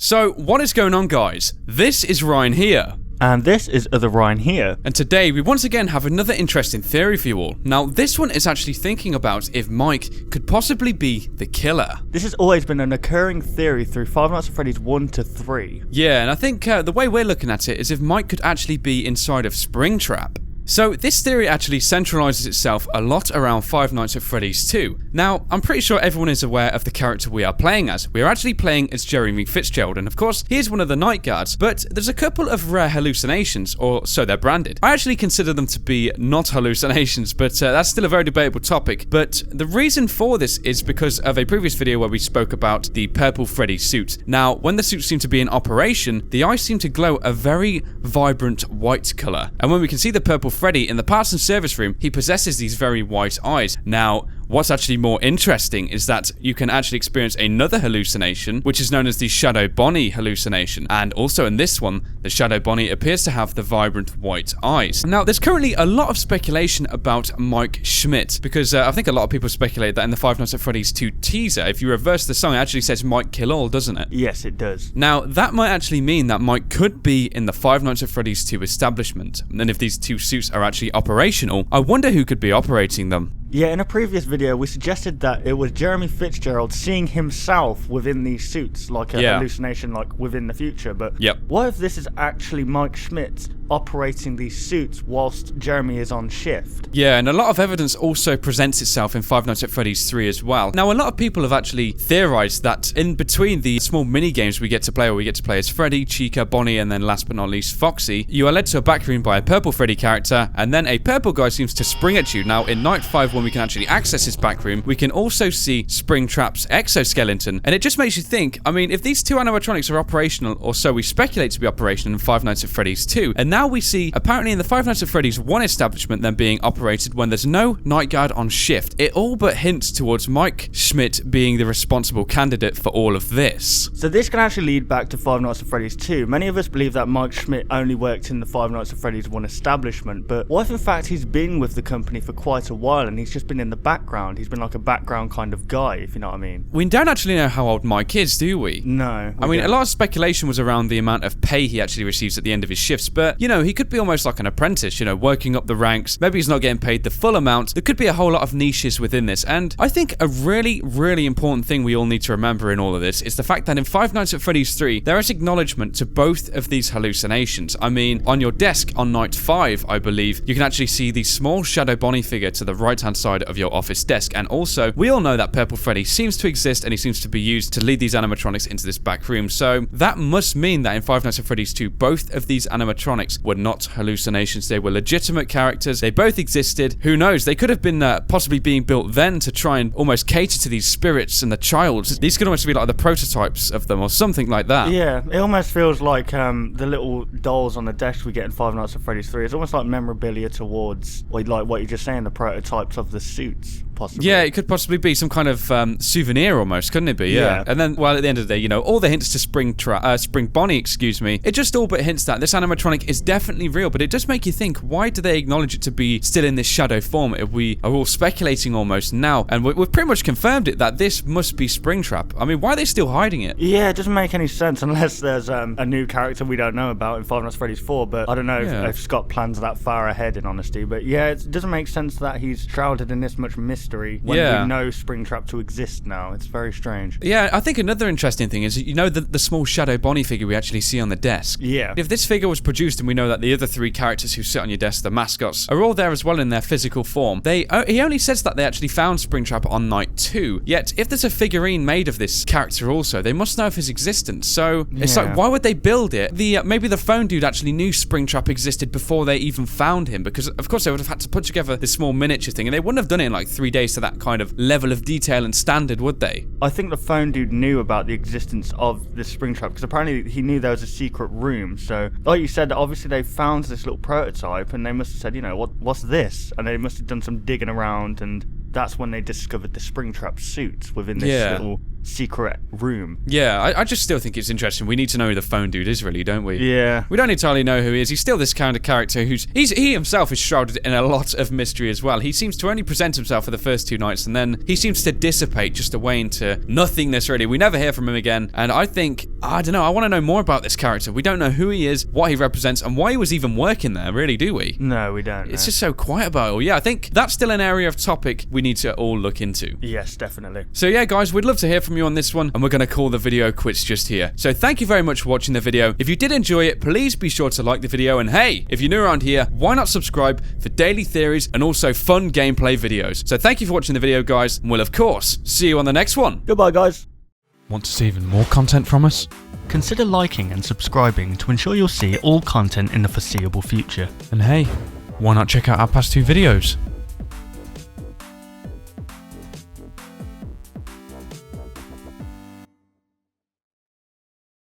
So, what is going on, guys? This is Ryan here. And this is Other Ryan here. And today we once again have another interesting theory for you all. Now, this one is actually thinking about if Mike could possibly be the killer. This has always been an occurring theory through Five Nights at Freddy's 1 to 3. Yeah, and I think the way we're looking at it is if Mike could actually be inside of Springtrap. So this theory actually centralizes itself a lot around Five Nights at Freddy's 2. Now, I'm pretty sure everyone is aware of the character we are playing as. We are actually playing as Jeremy Fitzgerald, and of course, he is one of the night guards, but there's a couple of rare hallucinations, or so they're branded. I actually consider them to be not hallucinations, but that's still a very debatable topic. But the reason for this is because of a previous video where we spoke about the purple Freddy suit. Now, when the suit seemed to be in operation, the eyes seem to glow a very vibrant white color. And when we can see the purple Freddy in the parts and service room, he possesses these very white eyes. Now, what's actually more interesting is that you can actually experience another hallucination, which is known as the Shadow Bonnie hallucination. And also in this one, the Shadow Bonnie appears to have the vibrant white eyes. Now, there's currently a lot of speculation about Mike Schmidt, because I think a lot of people speculate that in the Five Nights at Freddy's 2 teaser, if you reverse the song, it actually says Mike Kill All, doesn't it? Yes, it does. Now, that might actually mean that Mike could be in the Five Nights at Freddy's 2 establishment. And if these two suits are actually operational, I wonder who could be operating them. Yeah, in a previous video, we suggested that it was Jeremy Fitzgerald seeing himself within these suits, like a hallucination, like within the future. But what if this is actually Mike Schmidt operating these suits whilst Jeremy is on shift? Yeah, and a lot of evidence also presents itself in Five Nights at Freddy's 3 as well. Now, a lot of people have actually theorized that in between the small mini games we get to play, where we get to play as Freddy, Chica, Bonnie, and then last but not least, Foxy, you are led to a back room by a purple Freddy character, and then a purple guy seems to spring at you. Now, in Night 5, when we can actually access his back room, we can also see Springtrap's exoskeleton, and it just makes you think, I mean, if these two animatronics are operational, or so we speculate to be operational in Five Nights at Freddy's 2, and now we see, apparently in the Five Nights at Freddy's 1 establishment, them being operated when there's no night guard on shift, it all but hints towards Mike Schmidt being the responsible candidate for all of this. So this can actually lead back to Five Nights at Freddy's 2. Many of us believe that Mike Schmidt only worked in the Five Nights at Freddy's 1 establishment, but what if in fact he's been with the company for quite a while and he's just been in the background? He's been like a background kind of guy, if you know what I mean. We don't actually know how old Mike is, do we? No. I mean, a lot of speculation was around the amount of pay he actually receives at the end of his shifts, but, you know, he could be almost like an apprentice, you know, working up the ranks. Maybe he's not getting paid the full amount. There could be a whole lot of niches within this, and I think a really, really important thing we all need to remember in all of this is the fact that in Five Nights at Freddy's 3, there is acknowledgement to both of these hallucinations. I mean, on your desk on Night 5, I believe, you can actually see the small Shadow Bonnie figure to the right-hand side of your office desk, and also, we all know that Purple Freddy seems to exist, and he seems to be used to lead these animatronics into this back room, so that must mean that in Five Nights at Freddy's 2, both of these animatronics were not hallucinations. They were legitimate characters. They both existed. Who knows? They could have been possibly being built then to try and almost cater to these spirits and the child. These could almost be like the prototypes of them or something like that. Yeah, it almost feels like the little dolls on the desk we get in Five Nights at Freddy's 3. It's almost like memorabilia towards, like what you're just saying, the prototypes of the suits. Possibly. Yeah, it could possibly be some kind of souvenir almost, couldn't it be? Yeah. And then, well, at the end of the day, you know, all the hints to Spring Bonnie, excuse me, it just all but hints that this animatronic is definitely real, but it does make you think, why do they acknowledge it to be still in this shadow form if we are all speculating almost now? And we've pretty much confirmed it that this must be Springtrap. I mean, why are they still hiding it? Yeah, it doesn't make any sense unless there's a new character we don't know about in Five Nights at Freddy's 4, but I don't know if Scott plans that far ahead, in honesty. But yeah, it doesn't make sense that he's shrouded in this much mystery when we know Springtrap to exist now. It's very strange. Yeah, I think another interesting thing is, you know, the small Shadow Bonnie figure we actually see on the desk. Yeah. If this figure was produced and we know that the other three characters who sit on your desk, the mascots, are all there as well in their physical form, he only says that they actually found Springtrap on Night 2. Yet, if there's a figurine made of this character also, they must know of his existence. So, it's like, why would they build it? Maybe the phone dude actually knew Springtrap existed before they even found him, because of course they would have had to put together this small miniature thing, and they wouldn't have done it in like 3 days to that kind of level of detail and standard, would they? I think the phone dude knew about the existence of this Springtrap, because apparently he knew there was a secret room. So, like you said, obviously they found this little prototype, and they must have said, you know, what's this? And they must have done some digging around, and that's when they discovered the Springtrap suits within this little secret room. Yeah, I just still think it's interesting. We need to know who the phone dude is, really, don't we? Yeah. We don't entirely know who he is. He's still this kind of character he himself is shrouded in a lot of mystery as well. He seems to only present himself for the first 2 nights, and then he seems to dissipate just away into nothingness, really. We never hear from him again, and I don't know, I want to know more about this character. We don't know who he is, what he represents, and why he was even working there, really, do we? No, we don't. It's just so quiet about it all. Yeah, I think that's still an area of topic we need to all look into. Yes, definitely. So yeah, guys, we'd love to hear from you on this one, and we're going to call the video quits just here. So thank you very much for watching the video. If you did enjoy it, please be sure to like the video, and hey, if you're new around here, why not subscribe for daily theories and also fun gameplay videos. So thank you for watching the video, guys, and we'll of course see you on the next one. Goodbye, guys. Want to see even more content from us? Consider liking and subscribing to ensure you'll see all content in the foreseeable future. And hey, why not check out our past 2 videos?